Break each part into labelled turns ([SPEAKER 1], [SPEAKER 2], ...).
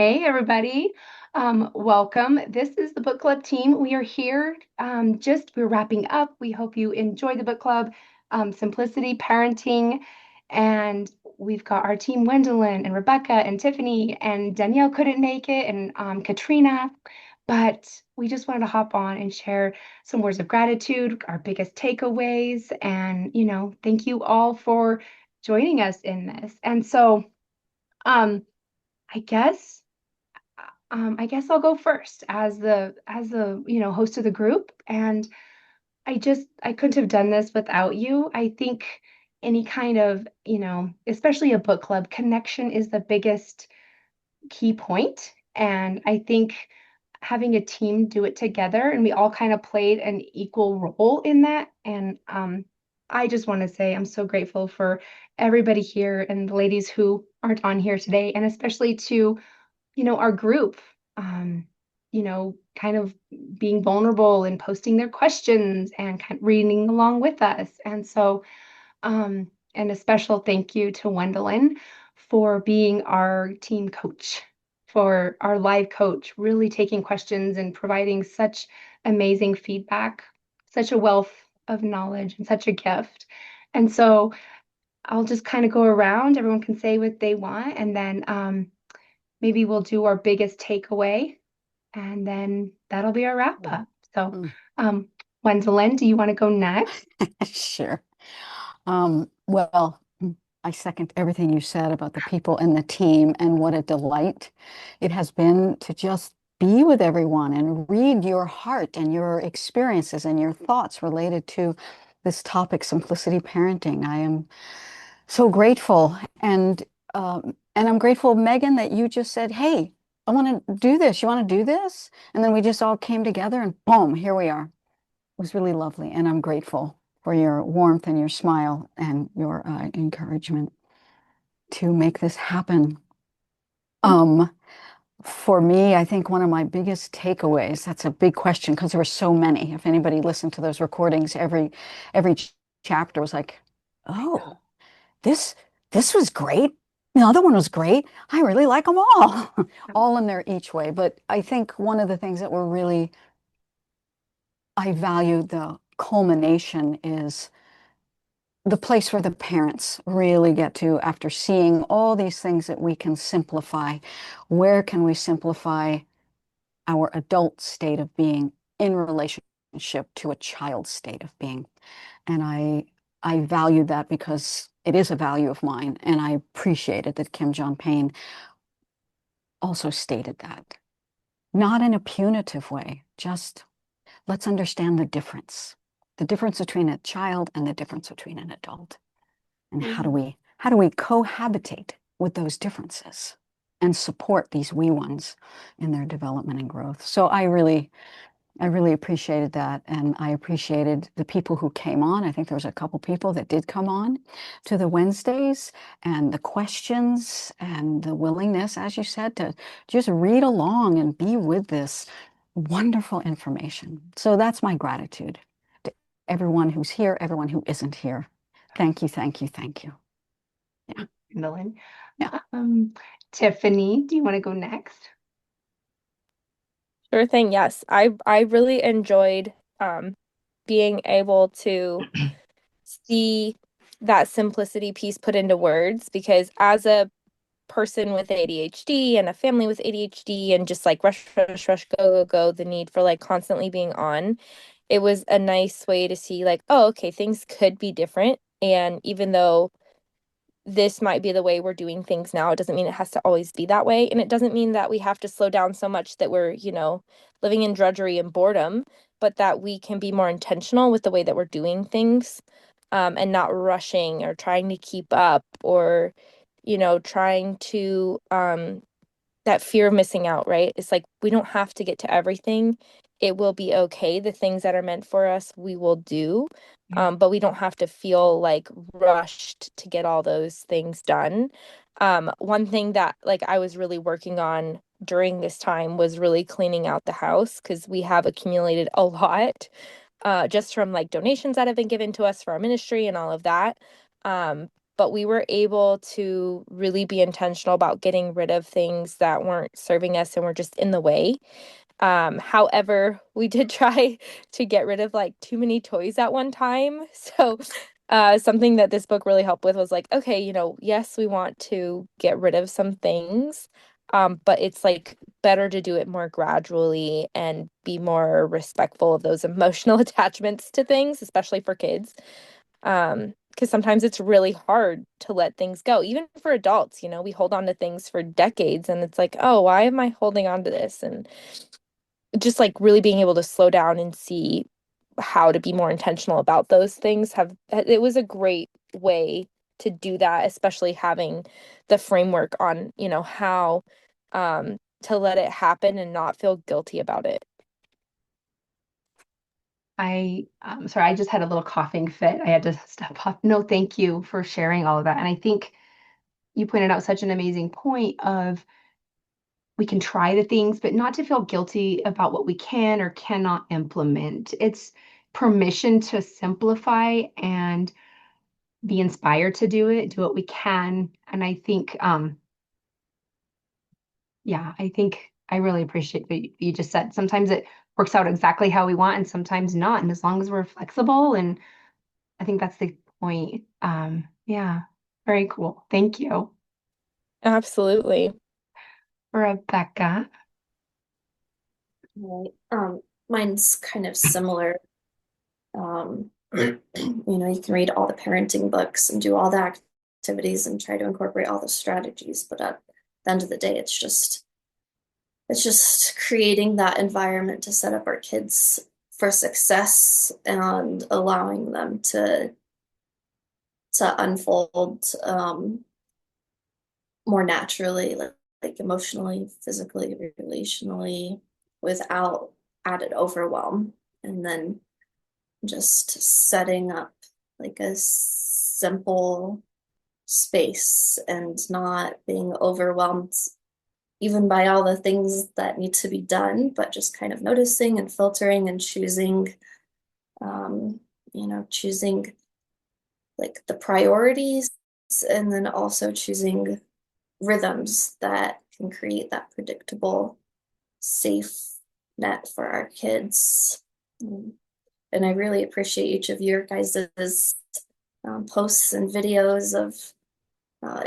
[SPEAKER 1] Hey, everybody. Welcome. This is the book club team. We are here. We're wrapping up. We hope you enjoy the book club, Simplicity Parenting. And we've got our team, Gwendolyn and Rebecca and Tiffany, and Danielle couldn't make it, and Katrina. But we just wanted to hop on and share some words of gratitude, our biggest takeaways, and, thank you all for joining us in this. And so, um, I guess. I guess I'll go first as the host of the group. And I couldn't have done this without you. I think any kind of, especially a book club connection is the biggest key point. And I think having a team do it together and we all kind of played an equal role in that. And I just want to say I'm so grateful for everybody here and the ladies who aren't on here today, and especially to our group, kind of being vulnerable and posting their questions and kind of reading along with us. And so, and a special thank you to Wendelin for being our team coach, for our live coach, really taking questions and providing such amazing feedback, such a wealth of knowledge and such a gift. And so I'll just kind of go around. Everyone can say what they want, and then maybe we'll do our biggest takeaway, and then that'll be our wrap up. So, um, Gwendolyn, do you want to go next?
[SPEAKER 2] Sure. Well, I second everything you said about the people and the team, and what a delight it has been to just be with everyone and read your heart and your experiences and your thoughts related to this topic, simplicity parenting. I am so grateful, and I'm grateful, Megan, that you just said, "Hey, I want to do this. You want to do this?" And then we just all came together, and boom, here we are. Was really lovely, and I'm grateful for your warmth and your smile and your encouragement to make this happen. Um, for me, I think one of my biggest takeaways, that's a big question because there were so many. If anybody listened to those recordings, every chapter was like, oh, this this was great. The other one was great. I really like them all, all in their each way. But I think one of the things that were really I value the culmination is the place where the parents really get to, after seeing all these things that we can simplify, where can we simplify our adult state of being in relationship to a child's state of being? And I value that because it is a value of mine, and I appreciated that Kim John Payne also stated that. Not in a punitive way, just let's understand the difference between a child and the difference between an adult. And how do we cohabitate with those differences and support these wee ones in their development and growth? So I really appreciated that, and I appreciated the people who came on. I think there was a couple people that did come on to the Wednesdays, and the questions and the willingness, as you said, to just read along and be with this wonderful information. So that's my gratitude to everyone who's here, everyone who isn't here. Thank you, thank you, thank you. Yeah.
[SPEAKER 1] Gwendolyn.
[SPEAKER 2] Yeah.
[SPEAKER 1] Tiffany, do you want to go next?
[SPEAKER 3] Sure thing, yes. I really enjoyed being able to see that simplicity piece put into words, because as a person with ADHD and a family with ADHD and just like rush, rush, rush, go, go, go, the need for like constantly being on, it was a nice way to see like, oh, okay, things could be different. And even though this might be the way we're doing things now, it doesn't mean it has to always be that way. And it doesn't mean that we have to slow down so much that we're, living in drudgery and boredom, but that we can be more intentional with the way that we're doing things, and not rushing or trying to keep up, or, trying to, that fear of missing out, right? It's like we don't have to get to everything. It will be okay. The things that are meant for us, we will do. But we don't have to feel like rushed to get all those things done. One thing that like I was really working on during this time was really cleaning out the house, because we have accumulated a lot, just from like donations that have been given to us for our ministry and all of that. but we were able to really be intentional about getting rid of things that weren't serving us and were just in the way. However, we did try to get rid of like too many toys at one time. So, something that this book really helped with was like, okay, yes, we want to get rid of some things, but it's like better to do it more gradually and be more respectful of those emotional attachments to things, especially for kids. Because sometimes it's really hard to let things go. Even for adults, we hold on to things for decades and it's like, oh, why am I holding on to this? And just like really being able to slow down and see how to be more intentional about those things it was a great way to do that, especially having the framework on, how to let it happen and not feel guilty about it.
[SPEAKER 1] Sorry, I just had a little coughing fit. I had to step off. No, thank you for sharing all of that. And I think you pointed out such an amazing point of we can try the things, but not to feel guilty about what we can or cannot implement. It's permission to simplify and be inspired to do what we can. And I think, yeah, I think I really appreciate what you just said. Sometimes it works out exactly how we want and sometimes not. And as long as we're flexible, and I think that's the point. Yeah, very cool. Thank you.
[SPEAKER 3] Absolutely.
[SPEAKER 1] Rebecca.
[SPEAKER 4] Right. Mine's kind of similar. You can read all the parenting books and do all the activities and try to incorporate all the strategies, but at the end of the day, it's just creating that environment to set up our kids for success and allowing them to unfold more naturally, like emotionally, physically, relationally, without added overwhelm. And then just setting up like a simple space and not being overwhelmed even by all the things that need to be done, but just kind of noticing and filtering and choosing, choosing like the priorities, and then also choosing rhythms that can create that predictable, safe net for our kids. And I really appreciate each of your guys's posts and videos of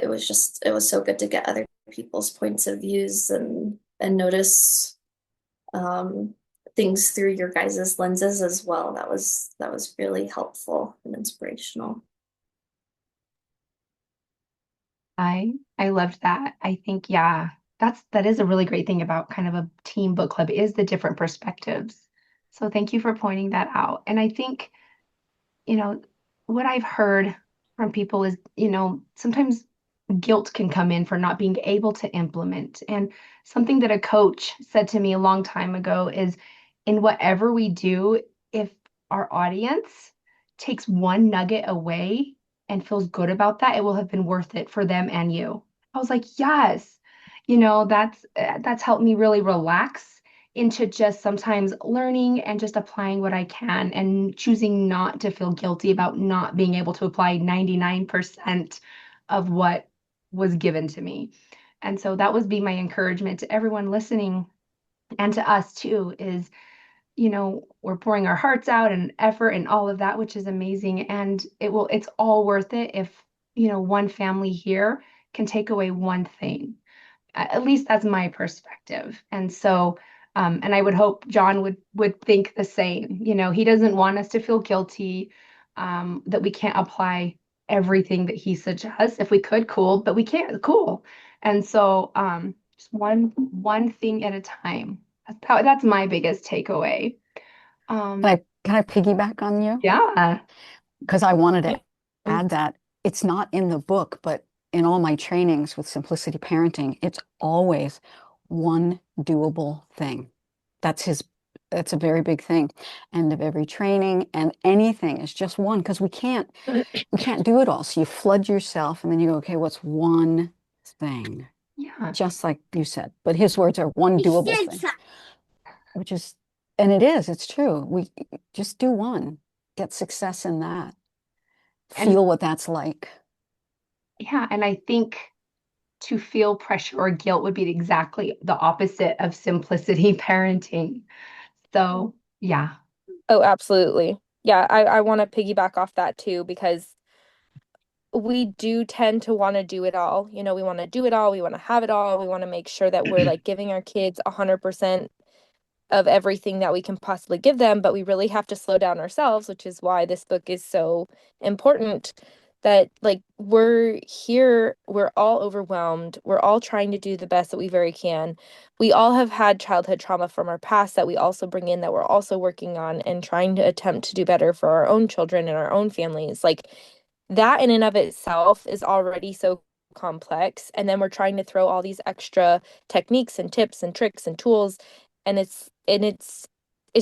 [SPEAKER 4] it was so good to get other people's points of views and notice things through your guys's lenses as well. That was really helpful and inspirational.
[SPEAKER 1] I loved that. I think, yeah, that is a really great thing about kind of a team book club is the different perspectives. So thank you for pointing that out. And I think, you know, what I've heard from people is, sometimes guilt can come in for not being able to implement. And something that a coach said to me a long time ago is in whatever we do, if our audience takes one nugget away and feels good about that, it will have been worth it for them and you. I was like, yes, that's helped me really relax into just sometimes learning and just applying what I can and choosing not to feel guilty about not being able to apply 99% of what was given to me. And so that would be my encouragement to everyone listening and to us too is, we're pouring our hearts out and effort and all of that, which is amazing. And it's all worth it if, one family here can take away one thing. At least that's my perspective. And so, and I would hope John would think the same. He doesn't want us to feel guilty, that we can't apply everything that he suggests. If we could, cool, but we can't, cool. And so, just one thing at a time. That's my biggest takeaway.
[SPEAKER 2] Can I piggyback on you?
[SPEAKER 1] Yeah.
[SPEAKER 2] Because I wanted to add that it's not in the book, but in all my trainings with Simplicity Parenting, it's always one doable thing. That's a very big thing. End of every training and anything is just one because we can't do it all. So you flood yourself and then you go, okay, what's one thing?
[SPEAKER 1] Yeah.
[SPEAKER 2] Just like you said. But his words are one doable thing, which is, and it's true. We just do one, get success in that,
[SPEAKER 1] And
[SPEAKER 2] feel what that's like.
[SPEAKER 1] Yeah, and I think to feel pressure or guilt would be exactly the opposite of simplicity parenting. So, yeah.
[SPEAKER 3] Oh, absolutely. Yeah, I want to piggyback off that too because we do tend to want to do it all. You know, we want to do it all, we want to have it all, we want to make sure that we're like giving our kids 100% of everything that we can possibly give them, but we really have to slow down ourselves, which is why this book is so important. That like we're here, we're all overwhelmed, we're all trying to do the best that we very can. We all have had childhood trauma from our past that we also bring in that we're also working on and trying to attempt to do better for our own children and our own families. Like that in and of itself is already so complex. And then we're trying to throw all these extra techniques and tips and tricks and tools. And it's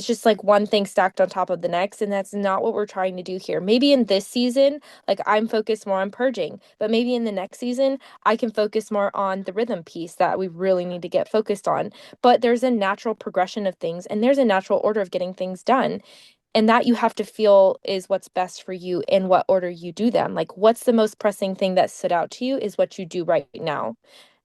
[SPEAKER 3] just like one thing stacked on top of the next. And that's not what we're trying to do here. Maybe in this season, like I'm focused more on purging, but maybe in the next season, I can focus more on the rhythm piece that we really need to get focused on. But there's a natural progression of things and there's a natural order of getting things done. And that you have to feel is what's best for you in what order you do them. Like, what's the most pressing thing that stood out to you is what you do right now.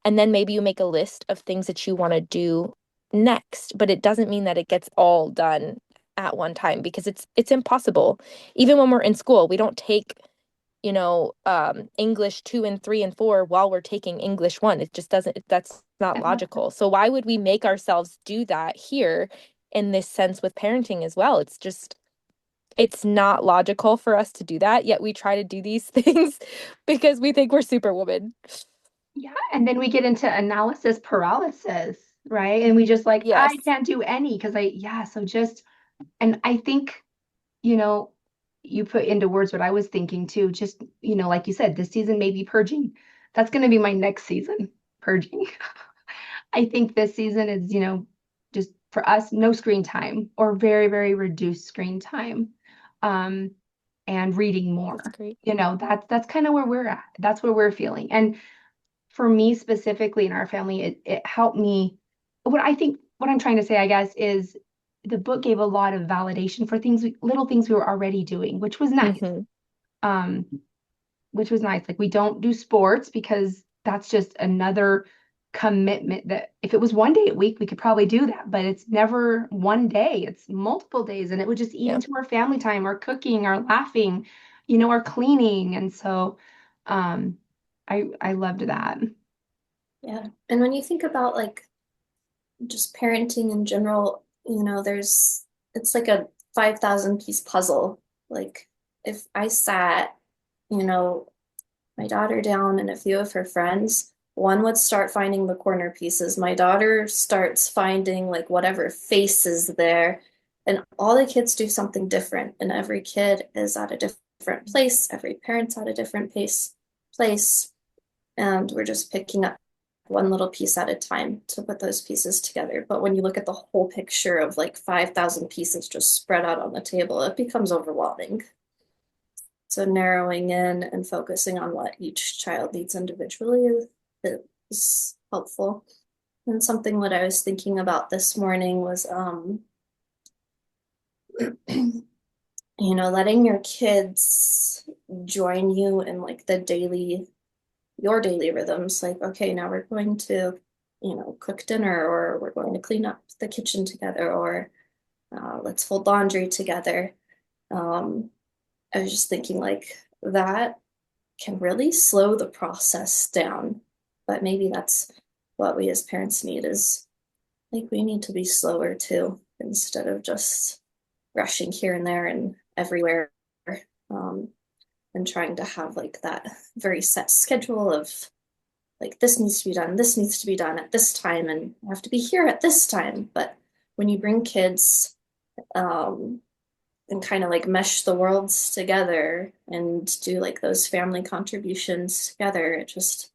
[SPEAKER 3] And then maybe you make a list of things that you want to do next, but it doesn't mean that it gets all done at one time because it's impossible. Even when we're in school, we don't take, English 2 and 3 and 4 while we're taking English 1. It just doesn't, that's not logical. So why would we make ourselves do that here in this sense with parenting as well? It's not logical for us to do that, yet we try to do these things because we think we're superwoman.
[SPEAKER 1] Yeah, and then we get into analysis paralysis, right? And we just like, I
[SPEAKER 3] Yes.
[SPEAKER 1] can't do any because yeah, so just, and I think, you know, you put into words what I was thinking too. Just, like you said, this season may be purging. That's going to be my next season, purging. I think this season is, just for us, no screen time or very, very reduced screen time. Um, and reading
[SPEAKER 3] That's
[SPEAKER 1] more.
[SPEAKER 3] great.
[SPEAKER 1] That's kind of where we're at. That's where we're feeling. And for me specifically in our family, it helped me. What I'm trying to say, I guess, is the book gave a lot of validation for things, little things we were already doing, which was nice.
[SPEAKER 3] Mm-hmm.
[SPEAKER 1] Um, which was nice. Like we don't do sports because that's just another commitment that if it was one day a week, we could probably do that, but it's never one day, it's multiple days. And it would just eat
[SPEAKER 3] Yeah.
[SPEAKER 1] into our family time, our cooking, our laughing, our cleaning. And so I loved that.
[SPEAKER 4] Yeah. And when you think about like just parenting in general, it's like a 5,000 piece puzzle. Like if I sat, you know, my daughter down and a few of her friends, one would start finding the corner pieces. My daughter starts finding like whatever face is there. And all the kids do something different. And every kid is at a different place. Every parent's at a different place. And we're just picking up one little piece at a time to put those pieces together. But when you look at the whole picture of like 5,000 pieces just spread out on the table, it becomes overwhelming. So narrowing in and focusing on what each child needs individually is helpful. And something that I was thinking about this morning was, letting your kids join you in like your daily rhythms. Like, okay, now we're going to, cook dinner, or we're going to clean up the kitchen together, or let's fold laundry together. Um, I was just thinking like that can really slow the process down. But maybe that's what we as parents need is like we need to be slower too, instead of just rushing here and there and everywhere. Um, and trying to have like that very set schedule of like this needs to be done, this needs to be done at this time, and I have to be here at this time. But when you bring kids um, and kind of like mesh the worlds together and do like those family contributions together, it just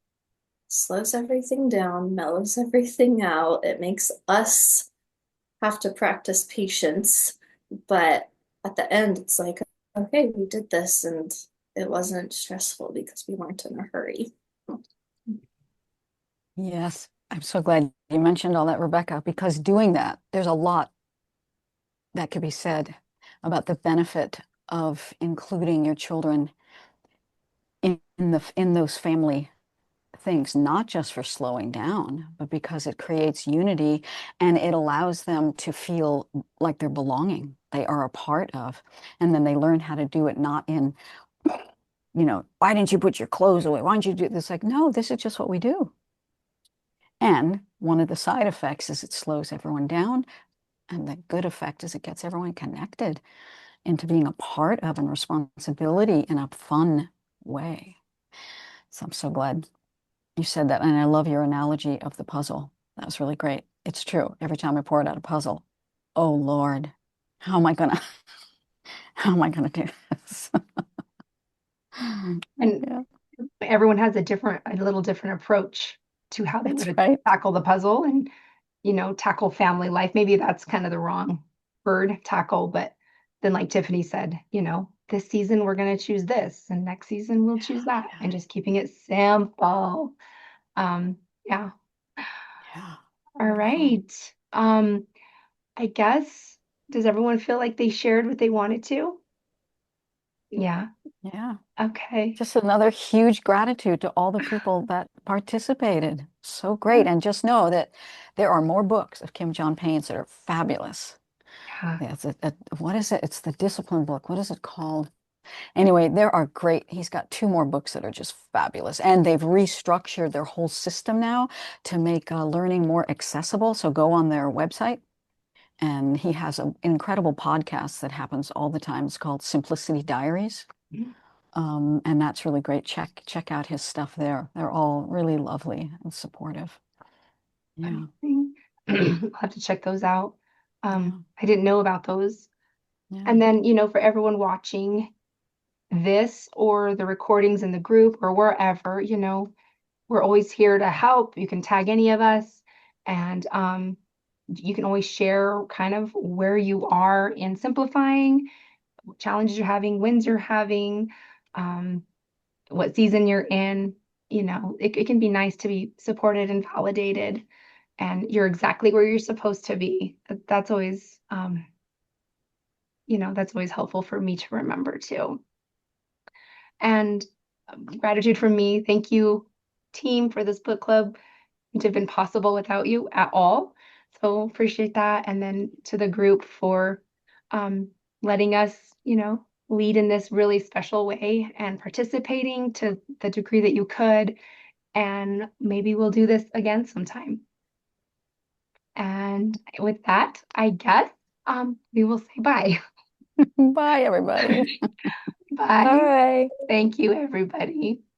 [SPEAKER 4] slows everything down, mellows everything out. It makes us have to practice patience, but at the end, it's like, okay, we did this and it wasn't stressful because we weren't in a hurry.
[SPEAKER 2] Yes, I'm so glad you mentioned all that, Rebecca, because doing that, there's a lot that could be said about the benefit of including your children in in those family things, not just for slowing down, but because it creates unity and it allows them to feel like they're belonging, they are a part of. And then they learn how to do it not in, why didn't you put your clothes away? Why didn't you do this? Like, no, this is just what we do. And one of the side effects is it slows everyone down. And the good effect is it gets everyone connected into being a part of and responsibility in a fun way. So I'm so glad you said that. And I love your analogy of the puzzle. That was really great. It's true. Every time I pour out a puzzle, oh Lord, how am I gonna how am I gonna do this?
[SPEAKER 1] And
[SPEAKER 2] Yeah,
[SPEAKER 1] everyone has a little different approach to how they
[SPEAKER 2] that's
[SPEAKER 1] would
[SPEAKER 2] right.
[SPEAKER 1] tackle the puzzle and, tackle family life. Maybe that's kind of the wrong word, tackle, but then like Tiffany said, this season we're going to choose this and next season we'll choose that
[SPEAKER 2] Yeah,
[SPEAKER 1] and just keeping it simple. Yeah.
[SPEAKER 2] yeah.
[SPEAKER 1] All
[SPEAKER 2] Beautiful.
[SPEAKER 1] right. I guess, does everyone feel like they shared what they wanted to? Yeah.
[SPEAKER 2] Yeah.
[SPEAKER 1] Okay.
[SPEAKER 2] Just another huge gratitude to all the people that participated. So great. And just know that there are more books of Kim John Payne's that are fabulous.
[SPEAKER 1] Yeah.
[SPEAKER 2] Yeah, what is it? It's the discipline book. What is it called? Anyway, there are great. He's got two more books that are just fabulous. And they've restructured their whole system now to make learning more accessible. So go on their website. And he has an incredible podcast that happens all the time. It's called Simplicity Diaries. And that's really great. Check out his stuff there. They're all really lovely and supportive. Yeah,
[SPEAKER 1] Amazing. I'll have to check those out.
[SPEAKER 2] yeah,
[SPEAKER 1] I didn't know about those.
[SPEAKER 2] yeah,
[SPEAKER 1] And then, for everyone watching this or the recordings in the group or wherever, we're always here to help. You can tag any of us and you can always share kind of where you are in simplifying, what challenges you're having, wins you're having, um, what season you're in. It can be nice to be supported and validated, and you're exactly where you're supposed to be. That's always helpful for me to remember too. And gratitude from me. Thank you, team, for this book club. It would have been possible without you at all. So appreciate that. And then to the group for letting us, lead in this really special way and participating to the degree that you could. And maybe we'll do this again sometime. And with that, I guess we will say bye.
[SPEAKER 2] Bye, everybody.
[SPEAKER 1] Bye.
[SPEAKER 3] Bye.
[SPEAKER 1] Thank you, everybody.